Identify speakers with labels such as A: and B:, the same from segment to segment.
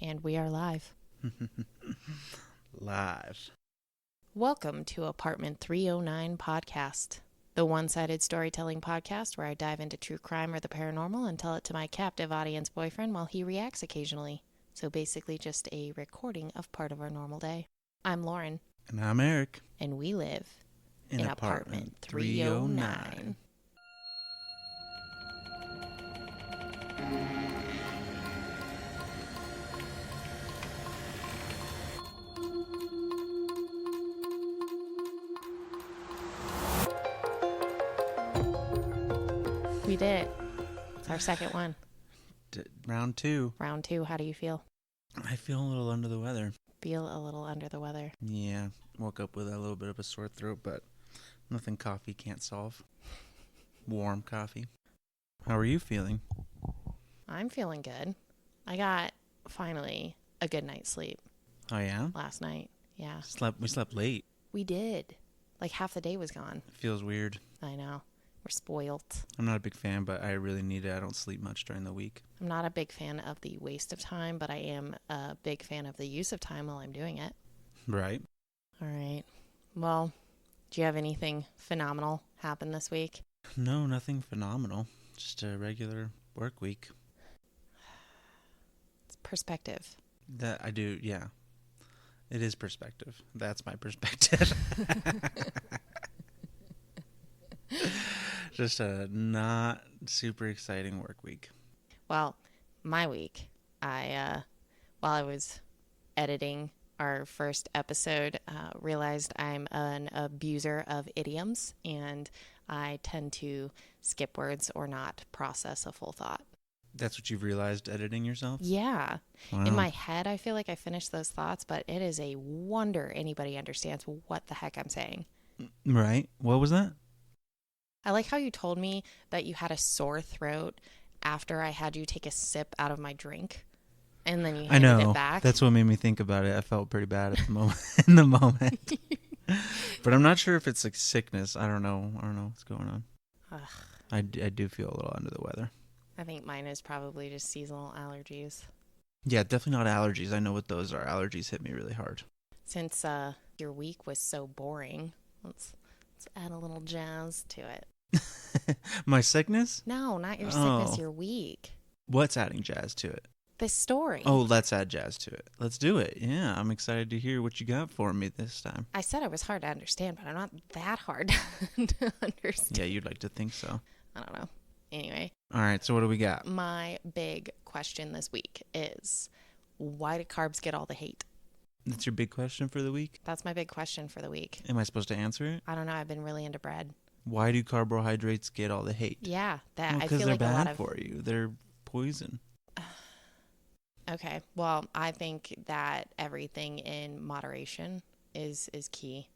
A: And we are live.
B: Live.
A: Welcome to Apartment 309 Podcast, the one-sided storytelling podcast where I dive into true crime or the paranormal and tell it to my captive audience boyfriend while he reacts occasionally. So basically just a recording of part of our normal day. I'm Lauren.
B: And I'm Eric.
A: And we live
B: in Apartment 309.
A: We did it. It's our second one.
B: Round two.
A: Round two, how do you feel?
B: I feel a little under the weather.
A: Feel a little under the weather.
B: Yeah, woke up with a little bit of a sore throat, but nothing coffee can't solve. Warm coffee. How are you feeling?
A: I'm feeling good. I got, finally, a good night's sleep
B: Oh, yeah?
A: last night. Yeah.
B: We slept late.
A: We did. Like half the day was gone.
B: It feels weird.
A: I know. We're spoiled.
B: I'm not a big fan, but I really need it. I don't sleep much during the week.
A: I'm not a big fan of the waste of time, but I am a big fan of the use of time while I'm doing it.
B: Right.
A: All right. Well, do you have anything phenomenal happen this week?
B: No, nothing phenomenal. Just a regular work week.
A: It's perspective.
B: That I do, yeah. It is perspective. That's my perspective. Just a not super exciting work week.
A: Well, my week, while I was editing our first episode, realized I'm an abuser of idioms, and I tend to skip words or not process a full thought.
B: That's what you've realized editing yourself?
A: Yeah.
B: Wow.
A: In my head, I feel like I finished those thoughts, but it is a wonder anybody understands what the heck I'm saying.
B: Right. What was that?
A: I like how you told me that you had a sore throat after I had you take a sip out of my drink, and then you handed it back.
B: That's what made me think about it. I felt pretty bad at the moment. In the moment, but I'm not sure if it's like sickness. I don't know what's going on.
A: Ugh.
B: I do feel a little under the weather.
A: I think mine is probably just seasonal allergies.
B: Yeah, definitely not allergies. I know what those are. Allergies hit me really hard.
A: Since your week was so boring, let's add a little jazz to it.
B: My sickness?
A: No, not your sickness,
B: Oh.
A: your week.
B: What's adding jazz to it?
A: This story.
B: Oh, let's add jazz to it. Let's do it. Yeah, I'm excited to hear what you got for me this time.
A: I said I was hard to understand, but I'm not that hard to understand.
B: Yeah, you'd like to think so.
A: I don't know. Anyway,
B: All right, so what do we got?
A: my big question this week is, why do carbs get all the hate?
B: That's your big question for the week?
A: That's my big question for the week.
B: Am I supposed to answer it?
A: I don't know. I've been really into bread.
B: Why do carbohydrates get all the hate?
A: Yeah, that I
B: Because
A: feel
B: they're
A: like a
B: bad
A: lot of.
B: for you. They're poison.
A: Okay, well, I think that everything in moderation is key,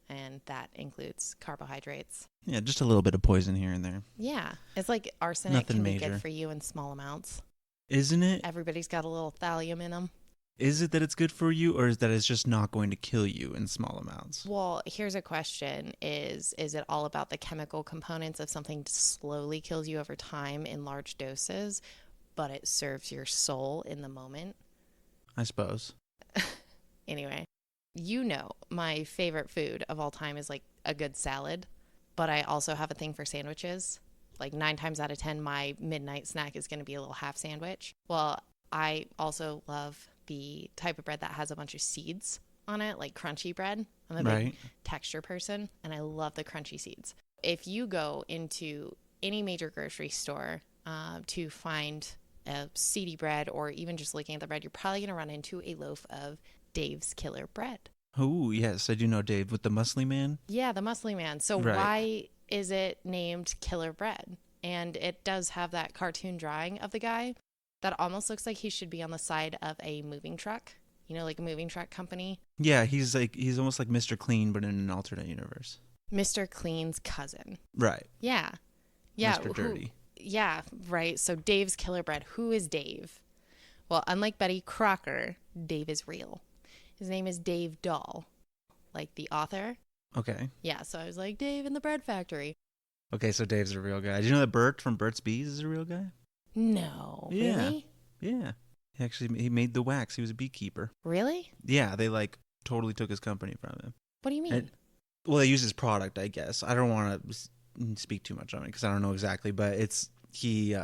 A: and that includes carbohydrates.
B: Yeah, just a little bit of poison here and there.
A: Yeah, it's like arsenic
B: Nothing
A: can be
B: major.
A: good for you in small amounts.
B: Isn't it?
A: Everybody's got a little thallium in them.
B: Is it that it's good for you, or is that it's just not going to kill you in small amounts?
A: Well, here's a question. Is it all about the chemical components of something slowly kills you over time in large doses, but it serves your soul in the moment?
B: I suppose.
A: Anyway, you know my favorite food of all time is like a good salad, but I also have a thing for sandwiches. Like 9 times out of 10, my midnight snack is going to be a little half sandwich. Well, I also love the type of bread that has a bunch of seeds on it, like crunchy bread. I'm a big
B: Right.
A: texture person, and I love the crunchy seeds. If you go into any major grocery store to find a seedy bread, or even just looking at the bread, you're probably going to run into a loaf of Dave's Killer Bread.
B: Oh, yes, I do know Dave with the muscly man.
A: Yeah, the muscly man. So
B: Right.
A: why is it named Killer Bread? And it does have that cartoon drawing of the guy that almost looks like he should be on the side of a moving truck. You know, like a moving truck company.
B: Yeah, he's almost like Mr. Clean, but in an alternate universe.
A: Mr. Clean's cousin.
B: Right.
A: Yeah. Yeah.
B: Mr. Dirty.
A: Yeah, right. So Dave's Killer Bread. Who is Dave? Well, unlike Betty Crocker, Dave is real. His name is Dave Dahl, like the author.
B: Okay.
A: Yeah, so I was like, Dave in the Bread Factory.
B: Okay, so Dave's a real guy. Did you know that Bert from Burt's Bees is a real guy?
A: No,
B: Yeah.
A: really?
B: Yeah. He made the wax. He was a beekeeper.
A: Really?
B: Yeah, they like totally took his company from him.
A: What do you mean?
B: Well, they used his product, I guess. I don't want to speak too much on it because I don't know exactly, but he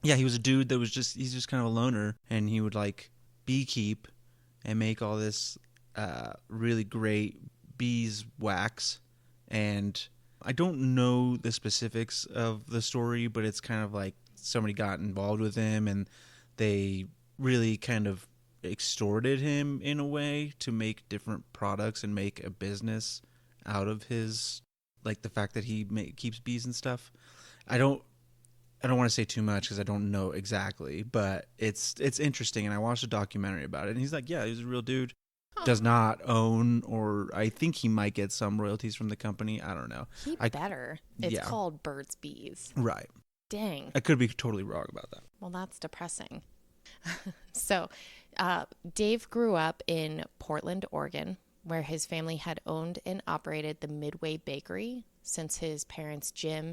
B: was a dude that he's just kind of a loner, and he would like beekeep and make all this really great beeswax. And I don't know the specifics of the story, but it's kind of like somebody got involved with him and they really kind of extorted him in a way to make different products and make a business out of his, like the fact that he keeps bees and stuff. I don't want to say too much because I don't know exactly, but it's interesting. And I watched a documentary about it, and he's like, yeah, he's a real dude.
A: Huh.
B: Does not own, or I think he might get some royalties from the company. I don't know.
A: He better. It's called Burt's Bees.
B: Right.
A: Dang.
B: I could be totally wrong about that.
A: Well, that's depressing. So, Dave grew up in Portland, Oregon, where his family had owned and operated the Midway Bakery since his parents, Jim,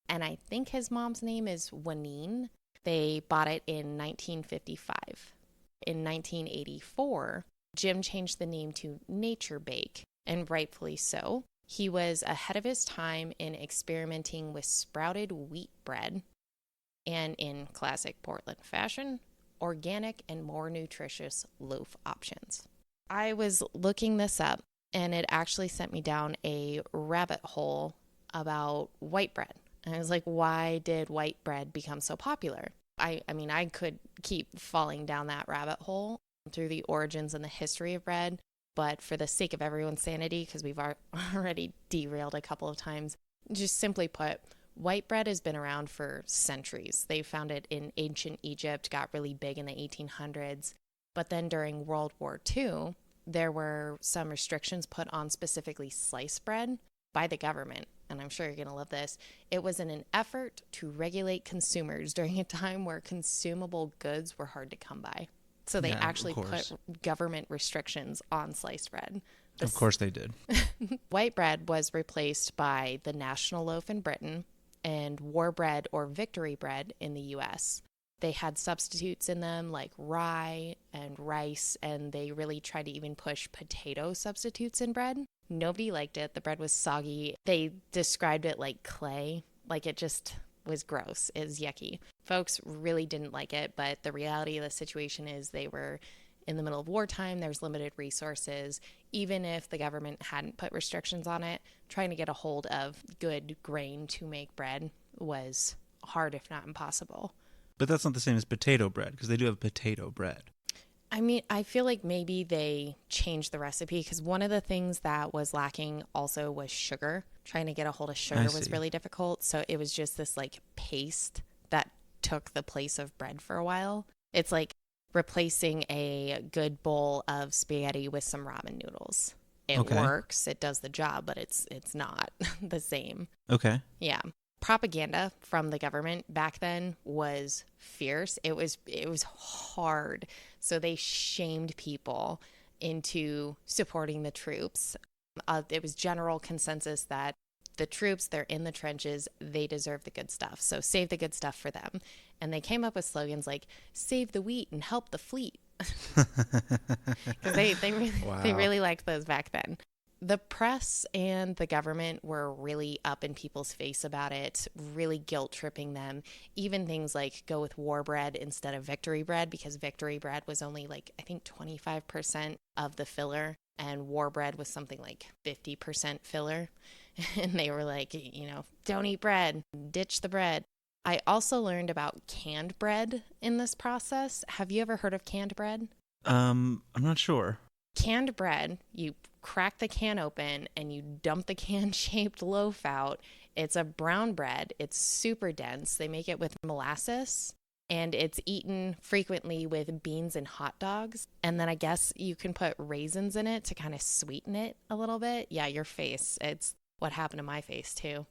A: and I think his mom's name is Waneen. They bought it in 1955. In 1984, Jim changed the name to Nature Bake, and rightfully so. He was ahead of his time in experimenting with sprouted wheat bread and, in classic Portland fashion, organic and more nutritious loaf options. I was looking this up, and it actually sent me down a rabbit hole about white bread. And I was like, why did white bread become so popular? I mean, I could keep falling down that rabbit hole through the origins and the history of bread, but for the sake of everyone's sanity, because we've already derailed a couple of times, just simply put, white bread has been around for centuries. They found it in ancient Egypt, got really big in the 1800s. But then during World War II, there were some restrictions put on specifically sliced bread by the government. And I'm sure you're going to love this. It was in an effort to regulate consumers during a time where consumable goods were hard to come by. So they actually put government restrictions on sliced bread.
B: Of course they did.
A: White bread was replaced by the national loaf in Britain and war bread or victory bread in the U.S. They had substitutes in them like rye and rice, and they really tried to even push potato substitutes in bread. Nobody liked it. The bread was soggy. They described it like clay, like it just was gross. It was yucky. Folks really didn't like it, but the reality of the situation is they were in the middle of wartime. There's limited resources. Even if the government hadn't put restrictions on it, trying to get a hold of good grain to make bread was hard, if not impossible.
B: But that's not the same as potato bread, because they do have potato bread.
A: I mean, I feel like maybe they changed the recipe, because one of the things that was lacking also was sugar. Trying to get a hold of sugar was really difficult. So it was just this like paste that took the place of bread for a while. It's like replacing a good bowl of spaghetti with some ramen noodles. It works. It does the job, but it's not the same.
B: Okay.
A: Yeah. Propaganda from the government back then was fierce. It was hard. So they shamed people into supporting the troops. It was general consensus that the troops, they're in the trenches, they deserve the good stuff. So save the good stuff for them. And they came up with slogans like save the wheat and help the fleet. Because they really liked those back then. The press and the government were really up in people's face about it, really guilt-tripping them. Even things like go with war bread instead of victory bread, because victory bread was only like, I think 25% of the filler, and war bread was something like 50% filler. And they were like, don't eat bread, ditch the bread. I also learned about canned bread in this process. Have you ever heard of canned bread?
B: I'm not sure.
A: Canned bread, you crack the can open and you dump the can-shaped loaf out. It's a brown bread. It's super dense. They make it with molasses, and it's eaten frequently with beans and hot dogs. And then I guess you can put raisins in it to kind of sweeten it a little bit. Yeah, your face. It's what happened to my face, too.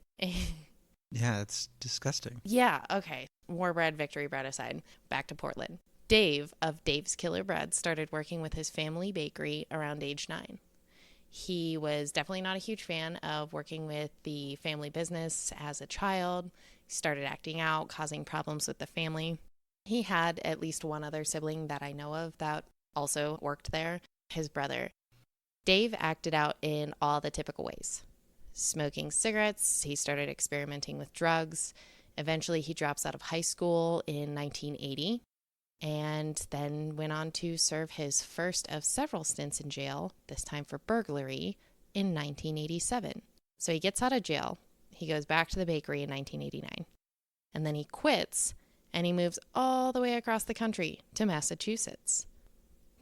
B: Yeah, it's disgusting.
A: Yeah, okay. War bread, victory bread aside, back to Portland. Dave of Dave's Killer Bread started working with his family bakery around age 9. He was definitely not a huge fan of working with the family business as a child. He started acting out, causing problems with the family. He had at least one other sibling that I know of that also worked there, his brother. Dave acted out in all the typical ways. Smoking cigarettes, he started experimenting with drugs. Eventually, he drops out of high school in 1980 and then went on to serve his first of several stints in jail, this time for burglary, in 1987. So he gets out of jail. He goes back to the bakery in 1989. And then he quits and he moves all the way across the country to Massachusetts.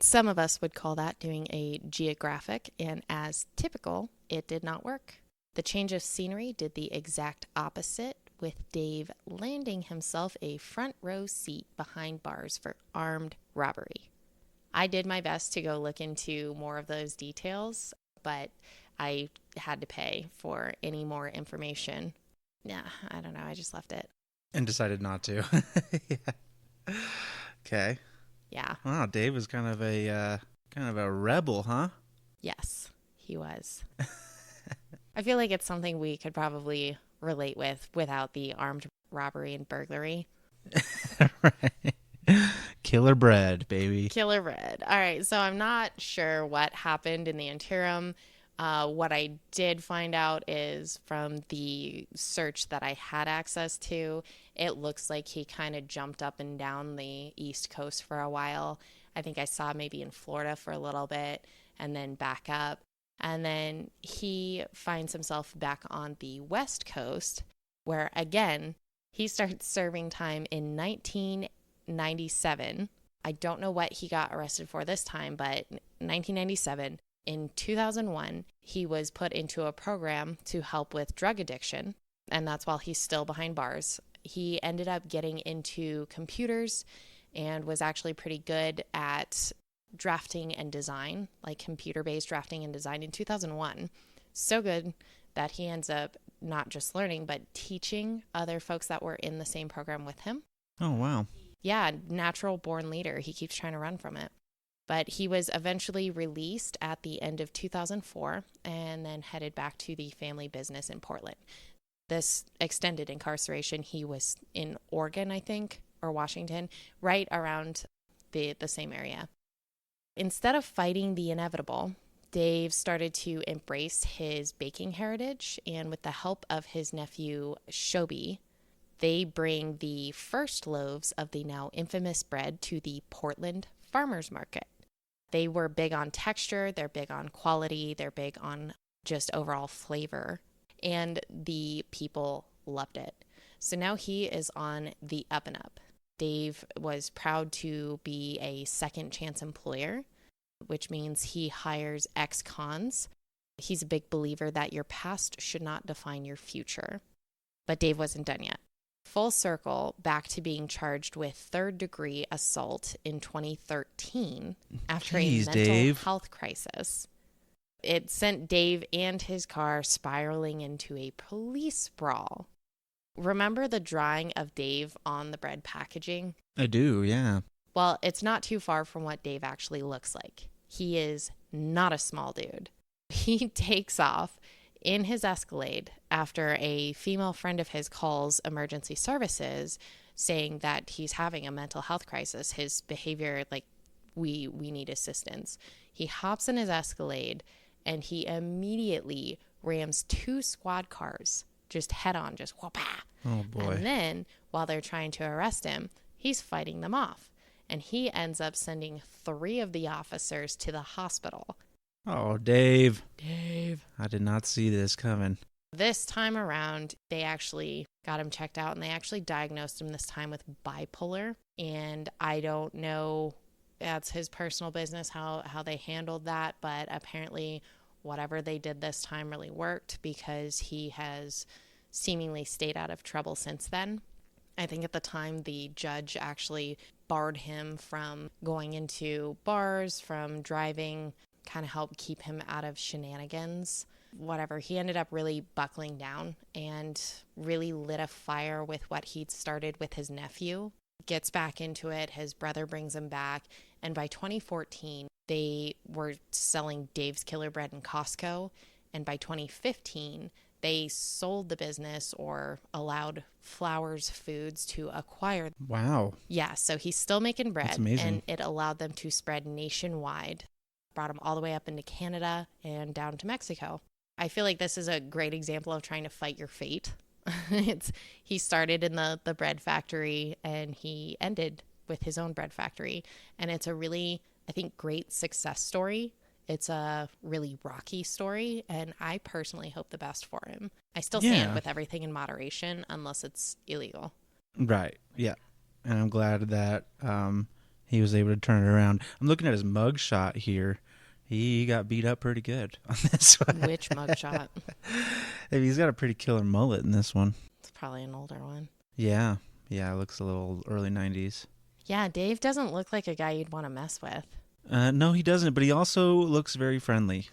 A: Some of us would call that doing a geographic, and as typical, it did not work. The change of scenery did the exact opposite, with Dave landing himself a front row seat behind bars for armed robbery. I did my best to go look into more of those details, but I had to pay for any more information. Yeah, I don't know. I just left it.
B: And decided not to. Yeah. Okay.
A: Yeah.
B: Wow, Dave was kind of a rebel, huh?
A: Yes, he was. I feel like it's something we could probably relate with without the armed robbery and burglary.
B: Right. Killer bread, baby.
A: Killer bread. All right, so I'm not sure what happened in the interim. What I did find out is from the search that I had access to, it looks like he kind of jumped up and down the East Coast for a while. I think I saw maybe in Florida for a little bit and then back up. And then he finds himself back on the West Coast, where again, he starts serving time in 1997. I don't know what he got arrested for this time, but 1997. In 2001, he was put into a program to help with drug addiction, and that's while he's still behind bars. He ended up getting into computers and was actually pretty good at drafting and design, like computer-based drafting and design in 2001. So good that he ends up not just learning, but teaching other folks that were in the same program with him.
B: Oh, wow.
A: Yeah, natural born leader. He keeps trying to run from it. But he was eventually released at the end of 2004 and then headed back to the family business in Portland. This extended incarceration, he was in Oregon, I think, or Washington, right around the same area. Instead of fighting the inevitable, Dave started to embrace his baking heritage, and with the help of his nephew, Shobi, they bring the first loaves of the now infamous bread to the Portland Farmers Market. They were big on texture, they're big on quality, they're big on just overall flavor, and the people loved it. So now he is on the up and up. Dave was proud to be a second chance employer, which means he hires ex-cons. He's a big believer that your past should not define your future. But Dave wasn't done yet. Full circle back to being charged with third-degree assault in 2013 after a mental health crisis. It sent Dave and his car spiraling into a police brawl. Remember the drawing of Dave on the bread packaging?
B: I do, yeah.
A: Well, it's not too far from what Dave actually looks like. He is not a small dude. He takes off in his Escalade after a female friend of his calls emergency services saying that he's having a mental health crisis. His behavior, like, we need assistance. He hops in his Escalade and he immediately rams 2 squad cars just head on, just whoop.
B: Oh boy.
A: And then while they're trying to arrest him, he's fighting them off. And he ends up sending 3 of the officers to the hospital.
B: Oh, Dave.
A: Dave.
B: I did not see this coming.
A: This time around, they actually got him checked out, and they actually diagnosed him this time with bipolar. And I don't know, that's his personal business, how they handled that. But apparently whatever they did this time really worked because he has seemingly stayed out of trouble since then. I think at the time the judge actually barred him from going into bars, from driving, kind of helped keep him out of shenanigans. Whatever, he ended up really buckling down and really lit a fire with what he'd started with his nephew. Gets back into it, his brother brings him back, and by 2014, they were selling Dave's Killer Bread in Costco, and by 2015, They sold the business or allowed Flowers Foods to acquire.
B: Wow.
A: Yeah, so he's still making bread.
B: That's amazing.
A: And it allowed them to spread nationwide. Brought them all the way up into Canada and down to Mexico. I feel like this is a great example of trying to fight your fate. He started in the bread factory and he ended with his own bread factory. And it's a really, I think, great success story. It's a really rocky story, and I personally hope the best for him. I still stand with everything in moderation unless it's illegal.
B: Right. Yeah. And I'm glad that he was able to turn it around. I'm looking at his mug shot here. He got beat up pretty good on this one.
A: Which mugshot?
B: He's got a pretty killer mullet in this one.
A: It's probably an older one.
B: Yeah. Yeah, it looks a little early 90s.
A: Yeah, Dave doesn't look like a guy you'd want to mess with.
B: No, he doesn't, but he also looks very friendly.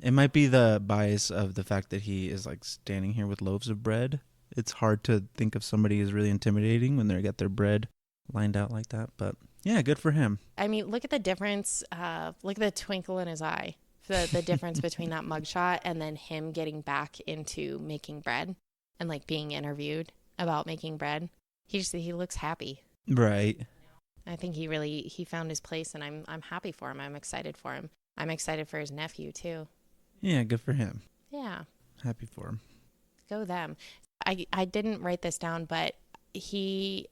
B: It might be the bias of the fact that he is like standing here with loaves of bread. It's hard to think of somebody as really intimidating when they got their bread lined out like that, but yeah, good for him.
A: I mean, look at the difference. Look at the twinkle in his eye. The difference between that mugshot and then him getting back into making bread and like being interviewed about making bread. He looks happy.
B: Right.
A: I think he found his place, and I'm happy for him. I'm excited for him. I'm excited for his nephew too.
B: Yeah, good for him.
A: Yeah.
B: Happy for him.
A: Go them. I didn't write this down, but he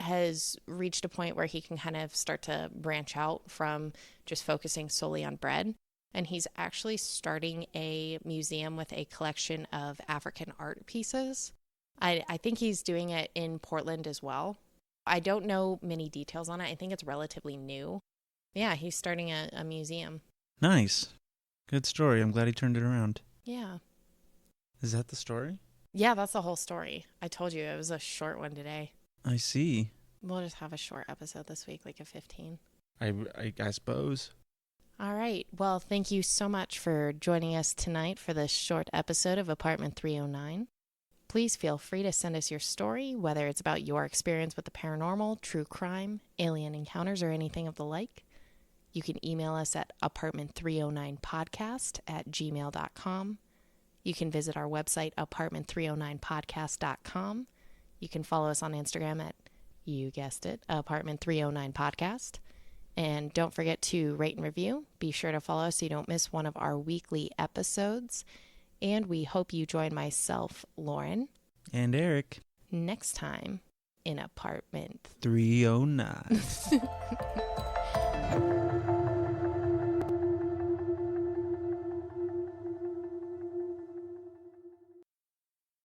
A: has reached a point where he can kind of start to branch out from just focusing solely on bread. And he's actually starting a museum with a collection of African art pieces. I think he's doing it in Portland as well. I don't know many details on it. I think it's relatively new. Yeah, he's starting a museum.
B: Nice. Good story. I'm glad he turned it around.
A: Yeah.
B: Is that the story?
A: Yeah, that's the whole story. I told you it was a short one today.
B: I see.
A: We'll just have a short episode this week, like a 15.
B: I suppose.
A: All right. Well, thank you so much for joining us tonight for this short episode of Apartment 309. Please feel free to send us your story, whether it's about your experience with the paranormal, true crime, alien encounters, or anything of the like. You can email us at apartment309podcast@gmail.com. You can visit our website, apartment309podcast.com. You can follow us on Instagram at, you guessed it, apartment309podcast. And don't forget to rate and review. Be sure to follow us so you don't miss one of our weekly episodes. And we hope you join myself, Lauren,
B: and Eric
A: next time in Apartment
B: 309.